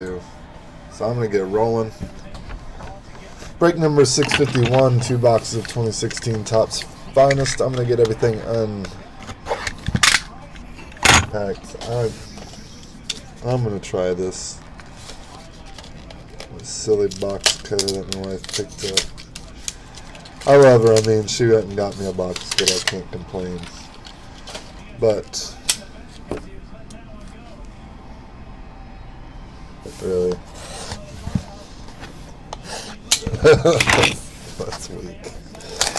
So I'm going to get rolling. Break number 651, 2 boxes of 2016 Topps Finest. I'm going to get everything unpacked. I'm going to try this silly box cutter that my wife picked up. I love her. I mean, she went and got me a box cutter. I can't complain. But really, that's weak.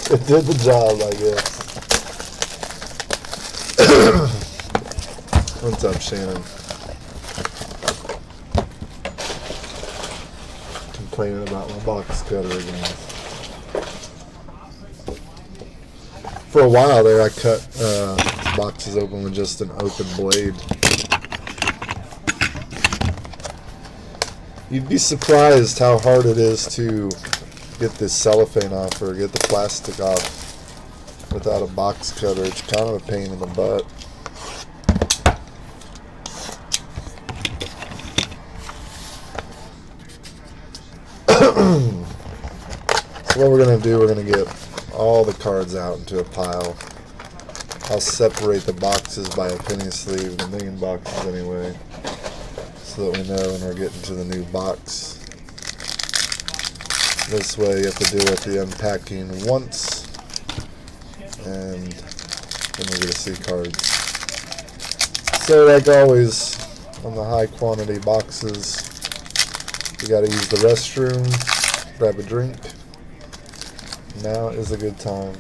It did the job, I guess. What's up, Shannon? Complaining about my box cutter again. For a while there, I cut boxes open with just an open blade. You'd be surprised how hard it is to get this cellophane off or get the plastic off without a box cutter. It's kind of a pain in the butt. So what we're going to do, we're going to get all the cards out into a pile. I'll separate the boxes by a penny sleeve, the million boxes anyway, so that we know when we're getting to the new box. This way you have to deal with the unpacking once, and then we're going to see cards. So like always, on the high quantity boxes, you got to use the restroom, grab a drink. Now is a good time.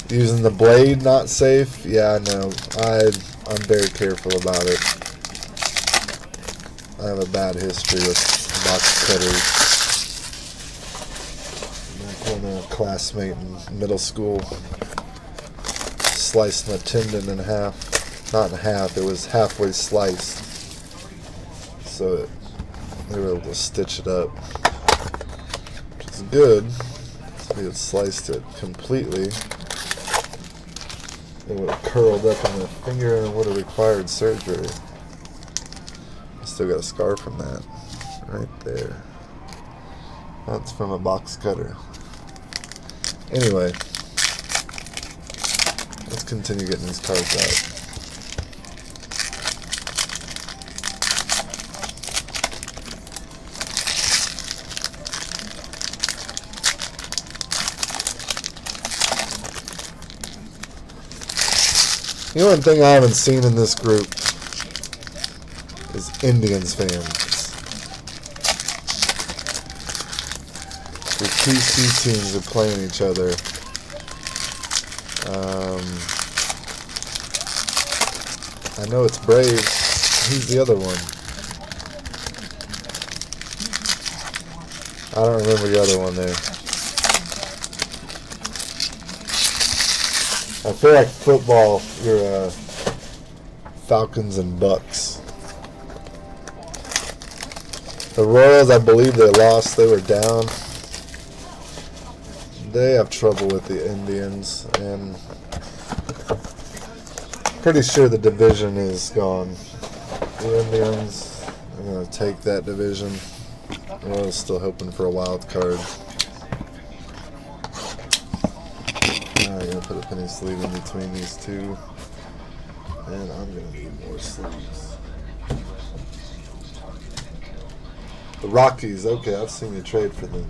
Using the blade not safe? Yeah, I know. I'm very careful about it. I have a bad history with box cutters. When a classmate in middle school sliced my tendon in half. Not in half, it was halfway sliced. So they were able to stitch it up. Which is good. So we had sliced it completely. It would have curled up on the finger and would have required surgery. I still got a scar from that. Right there. That's from a box cutter. Anyway, let's continue getting these cards out. The only thing I haven't seen in this group is Indians fans. The PC teams are playing each other. I know it's Braves. Who's the other one? I don't remember the other one there. I feel like football, you're Falcons and Bucks. The Royals, I believe they lost. They were down. They have trouble with the Indians, and pretty sure the division is gone. The Indians are going to take that division. Royals still hoping for a wild card. I'm going to put a penny sleeve in between these two, and I'm going to need more sleeves. The Rockies, okay, I've seen you trade for them.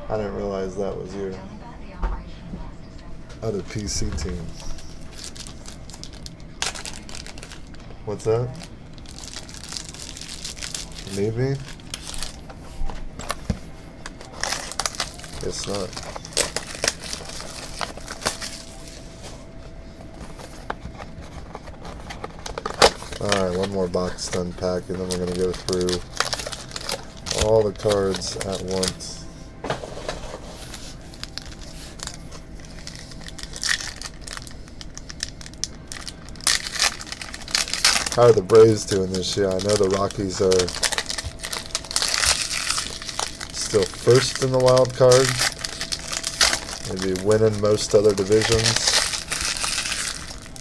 I didn't realize that was your other PC team. What's that? Need me? Guess not. Alright, one more box to unpack, and then we're going to go through all the cards at once. How are the Braves doing this year? I know the Rockies are still first in the wild card. Maybe winning most other divisions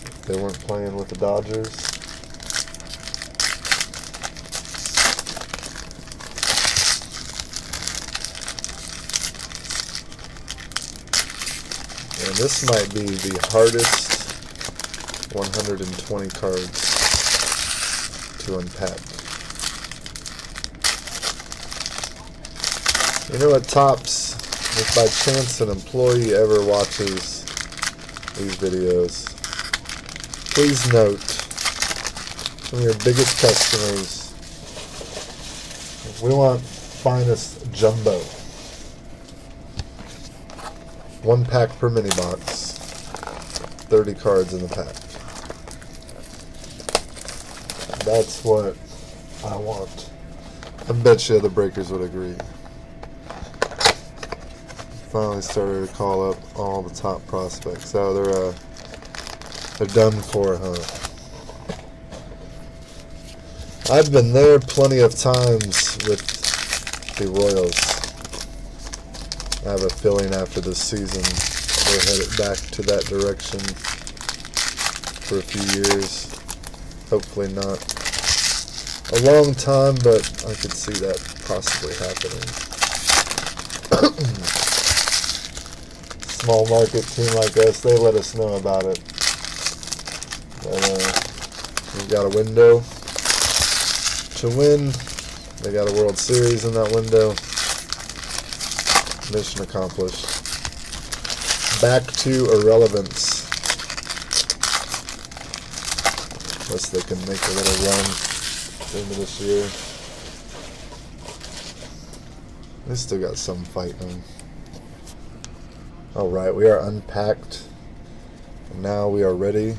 if they weren't playing with the Dodgers. And this might be the hardest 120 cards to unpack. You know what, Topps, if by chance an employee ever watches these videos, please note, from your biggest customers, we want finest jumbo. 1 pack per mini box, 30 cards in the pack. That's what I want. I bet you the breakers would agree. Finally started to call up all the top prospects. Oh, they're done for, huh? I've been there plenty of times with the Royals. I have a feeling after this season they're headed back to that direction for a few years. Hopefully not a long time, but I could see that possibly happening. Small market team like us, they let us know about it. We've got a window to win. They got a World Series in that window. Mission accomplished. Back to irrelevance. Unless they can make a little run at the end of this year. They still got some fight in them. Alright, we are unpacked. And now we are ready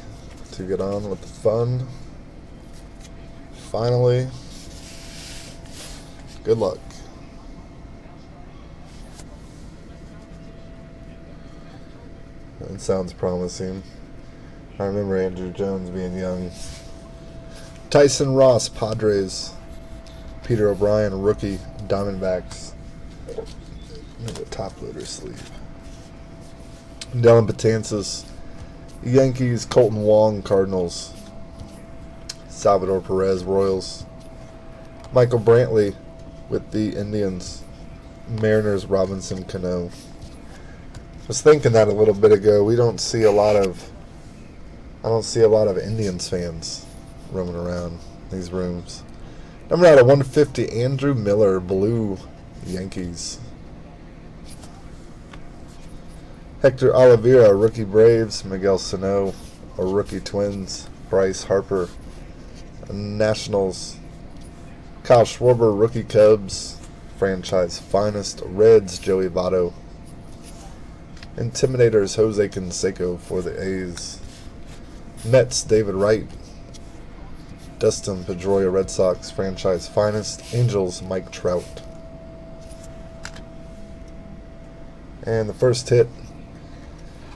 to get on with the fun. Finally. Good luck. That sounds promising. I remember Andrew Jones being young. Tyson Ross, Padres. Peter O'Brien, rookie, Diamondbacks. The top loader sleeve. Dylan Betances, Yankees. Colton Wong, Cardinals. Salvador Perez, Royals. Michael Brantley with the Indians. Mariners, Robinson Cano. I was thinking that a little bit ago. I don't see a lot of Indians fans roaming around these rooms. Number out of 150, Andrew Miller, blue, Yankees. Hector Oliveira, rookie, Braves. Miguel Sano, a rookie, Twins. Bryce Harper, Nationals. Kyle Schwarber, rookie, Cubs. Franchise finest, Reds. Joey Votto. Intimidators, Jose Canseco for the A's. Mets, David Wright. Dustin Pedroia, Red Sox, franchise finest. Angels, Mike Trout. And the first hit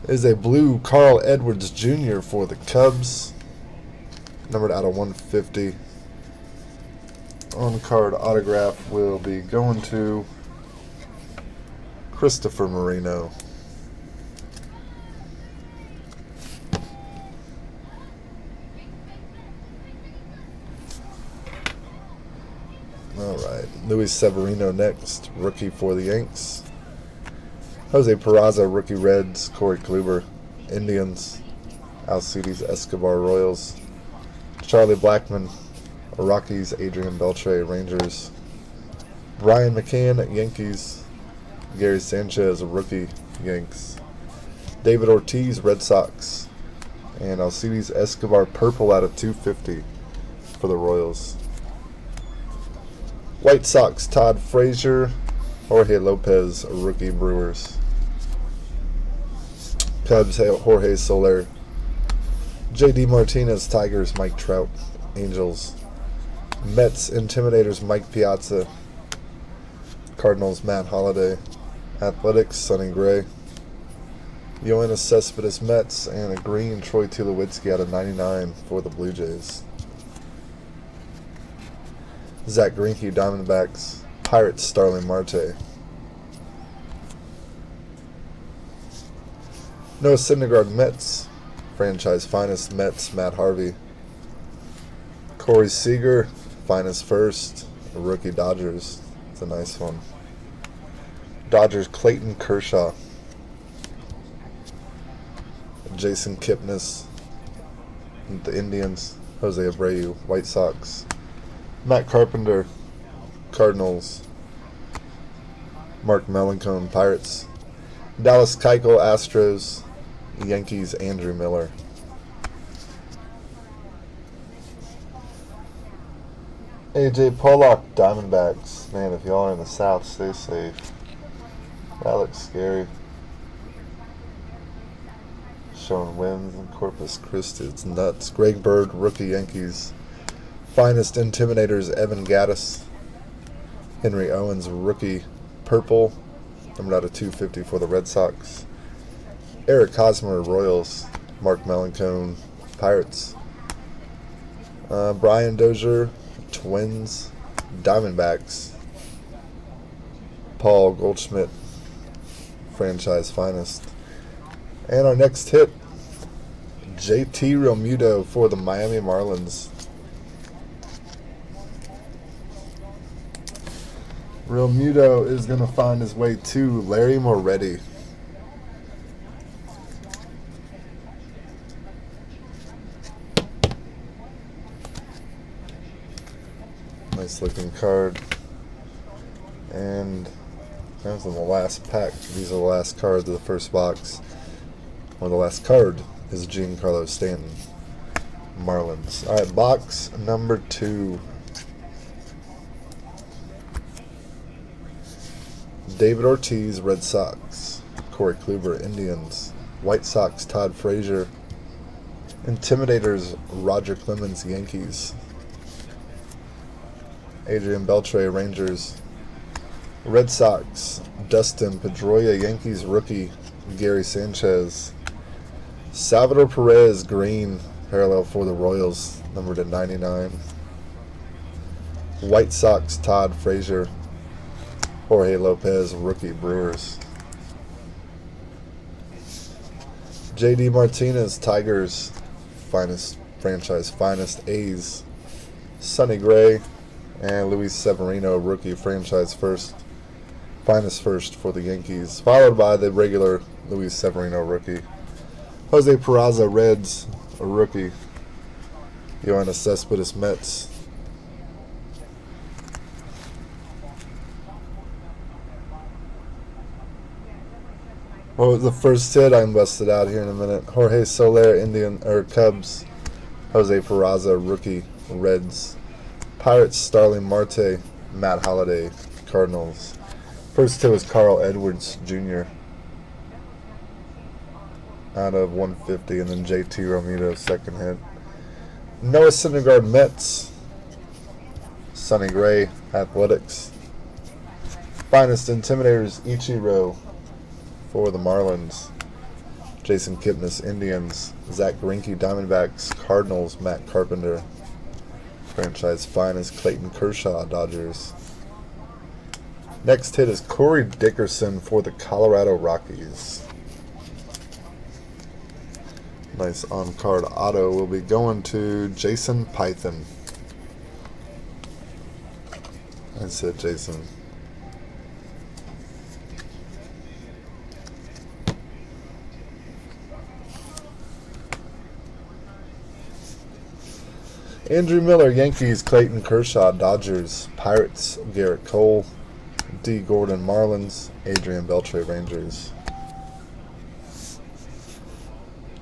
is a blue Carl Edwards Jr. for the Cubs. Numbered out of 150. On-card autograph will be going to Christopher Marino. Alright, Luis Severino next, rookie for the Yanks. Jose Peraza, rookie, Reds. Corey Kluber, Indians. Alcides Escobar, Royals. Charlie Blackmon, Rockies. Adrian Beltre, Rangers. Brian McCann, Yankees. Gary Sanchez, rookie, Yanks. David Ortiz, Red Sox. And Alcides Escobar, purple out of 250 for the Royals. White Sox, Todd Frazier. Jorge Lopez, rookie, Brewers. Cubs, Jorge Soler. J.D. Martinez, Tigers, Mike Trout, Angels. Mets, Intimidators, Mike Piazza. Cardinals, Matt Holliday. Athletics, Sonny Gray. Yoenis Cespedes, Mets, and a green Troy Tulowitzki out of 99 for the Blue Jays. Zach Greinke, Diamondbacks. Pirates, Starling Marte. Noah Syndergaard, Mets. Franchise finest, Mets, Matt Harvey. Corey Seager, finest first. Rookie, Dodgers. It's a nice one. Dodgers, Clayton Kershaw. Jason Kipnis, the Indians. Jose Abreu, White Sox. Matt Carpenter, Cardinals. Mark Melancon, Pirates. Dallas Keuchel, Astros. Yankees, Andrew Miller. AJ Pollock, Diamondbacks. Man, if y'all are in the South, stay safe. That looks scary. Showing wins in Corpus Christi. It's nuts. Greg Bird, rookie, Yankees. Finest Intimidators, Evan Gattis. Henry Owens, rookie, purple. Numbered out of 250 for the Red Sox. Eric Hosmer, Royals. Mark Melancon, Pirates. Brian Dozier, Twins. Diamondbacks. Paul Goldschmidt, franchise finest. And our next hit, JT Realmuto for the Miami Marlins. Realmuto is going to find his way to Larry Moretti. Nice looking card. And that's in the last pack. These are the last cards of the first box. Or the last card is Giancarlo Stanton, Marlins. Alright, box number 2. David Ortiz, Red Sox. Corey Kluber, Indians. White Sox, Todd Frazier. Intimidators, Roger Clemens, Yankees. Adrian Beltre, Rangers. Red Sox, Dustin Pedroia, Yankees rookie, Gary Sanchez. Salvador Perez, green, parallel for the Royals, numbered at 99. White Sox, Todd Frazier. Jorge Lopez, rookie, Brewers. JD Martinez, Tigers, finest, franchise finest, A's. Sonny Gray and Luis Severino, rookie, franchise first, finest first for the Yankees, followed by the regular Luis Severino, rookie. Jose Peraza, Reds, a rookie. Yoenis Cespedes, Mets. What was the first hit? I busted out here in a minute. Jorge Soler, Cubs. Jose Peraza, rookie, Reds. Pirates, Starling Marte, Matt Holliday, Cardinals. First hit was Carl Edwards Jr. out of 150, and then JT Realmuto, second hit. Noah Syndergaard, Mets. Sonny Gray, Athletics. Finest Intimidators, Ichiro for the Marlins. Jason Kipnis, Indians. Zach Greinke, Diamondbacks. Cardinals, Matt Carpenter. Franchise finest, Clayton Kershaw, Dodgers. Next hit is Corey Dickerson for the Colorado Rockies. Nice on-card auto will be going to Jason Python. I said Jason. Andrew Miller, Yankees. Clayton Kershaw, Dodgers. Pirates, Garrett Cole. D. Gordon, Marlins. Adrian Beltre, Rangers.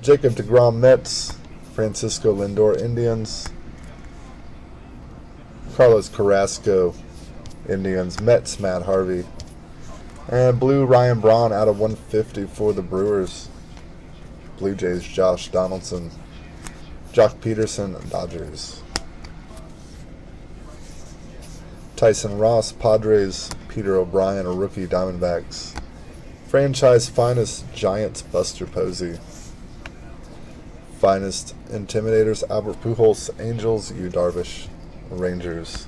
Jacob deGrom, Mets. Francisco Lindor, Indians. Carlos Carrasco, Indians. Mets, Matt Harvey. And blue, Ryan Braun out of 150 for the Brewers. Blue Jays, Josh Donaldson. Jock Peterson, Dodgers. Tyson Ross, Padres. Peter O'Brien, a rookie, Diamondbacks. Franchise finest, Giants, Buster Posey. Finest Intimidators, Albert Pujols, Angels. Yu Darvish, Rangers.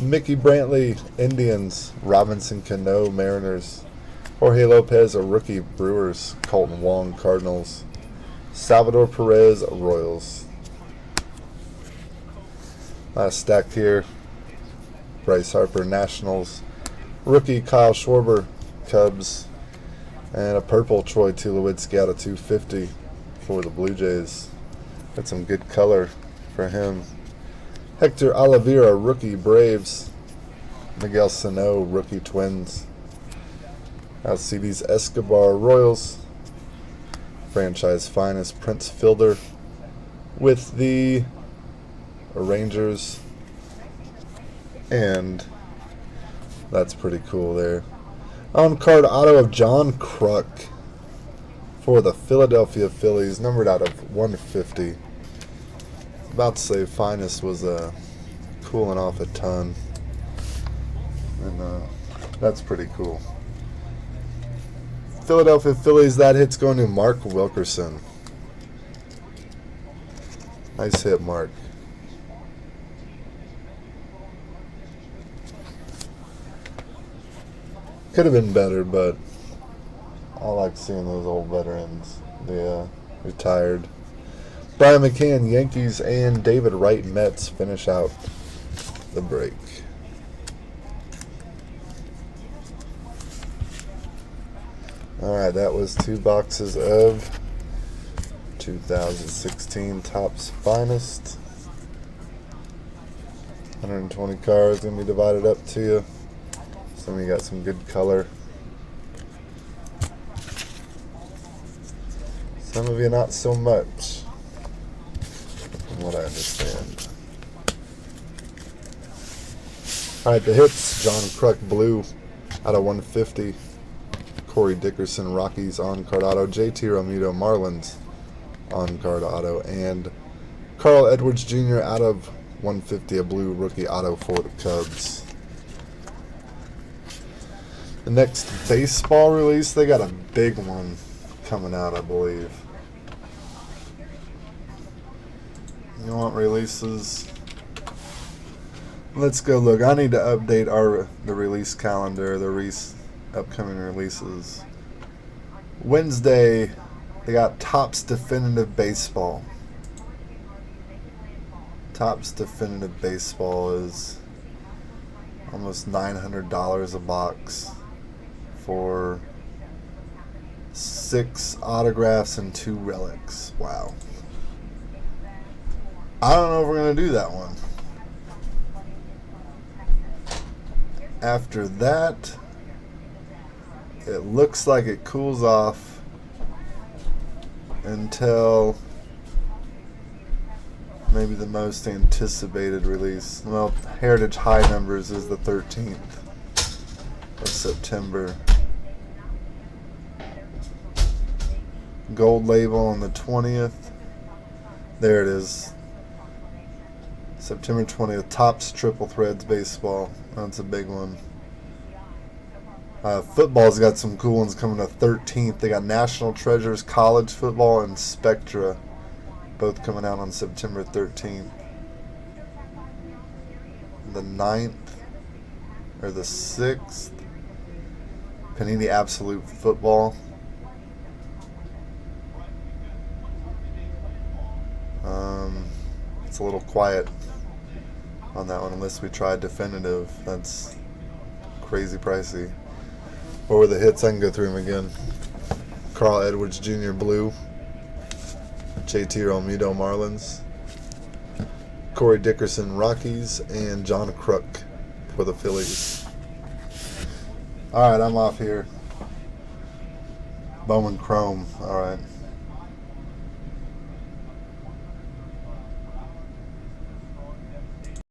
Mickey Brantley, Indians. Robinson Cano, Mariners. Jorge Lopez, a rookie, Brewers. Colton Wong, Cardinals. Salvador Perez, Royals. Last stack here. Bryce Harper, Nationals. Rookie, Kyle Schwarber, Cubs. And a purple, Troy Tulowitzki out of 250 for the Blue Jays. Got some good color for him. Hector Oliveira, rookie, Braves. Miguel Sano, rookie, Twins. Alcides Escobar, Royals. Franchise finest, Prince Fielder with the Rangers. And that's pretty cool there. On card auto of John Kruk for the Philadelphia Phillies, numbered out of 150. About to say finest was cooling off a ton. And that's pretty cool. Philadelphia Phillies, that hit's going to Mark Wilkerson. Nice hit, Mark. Could have been better, but I like seeing those old veterans. They retired. Brian McCann, Yankees, and David Wright, Mets finish out the break. Alright, that was 2 boxes of 2016 Topps Finest. 120 cards going to be divided up to you. Some of you got some good color. Some of you not so much, from what I understand. Alright, the hits. John Kruk, blue, out of 150. Corey Dickerson, Rockies, on-card auto. JT Realmuto, Marlins, on-card auto. And Carl Edwards Jr. out of 150, a blue rookie auto for the Cubs. The next baseball release, they got a big one coming out, I believe. You want releases? Let's go look. I need to update the release calendar, the upcoming releases. Wednesday, they got Topps Definitive Baseball. Topps Definitive Baseball is almost $900 a box for 6 autographs and 2 relics. Wow. I don't know if we're going to do that one. After that, it looks like it cools off until maybe the most anticipated release. Well, Heritage High Numbers is the 13th of September. Gold Label on the 20th. There it is. September 20th. Topps Triple Threads Baseball. That's a big one. Football's got some cool ones coming the 13th. They got National Treasures College Football and Spectra, both coming out on September 13th. The 9th or the 6th, Panini Absolute Football. It's a little quiet on that one unless we try Definitive. That's crazy pricey. What were the hits? I can go through them again. Carl Edwards Jr. blue. JT Realmuto Marlins. Corey Dickerson Rockies. And John Kruk for the Phillies. Alright, I'm off here. Bowman Chrome. Alright.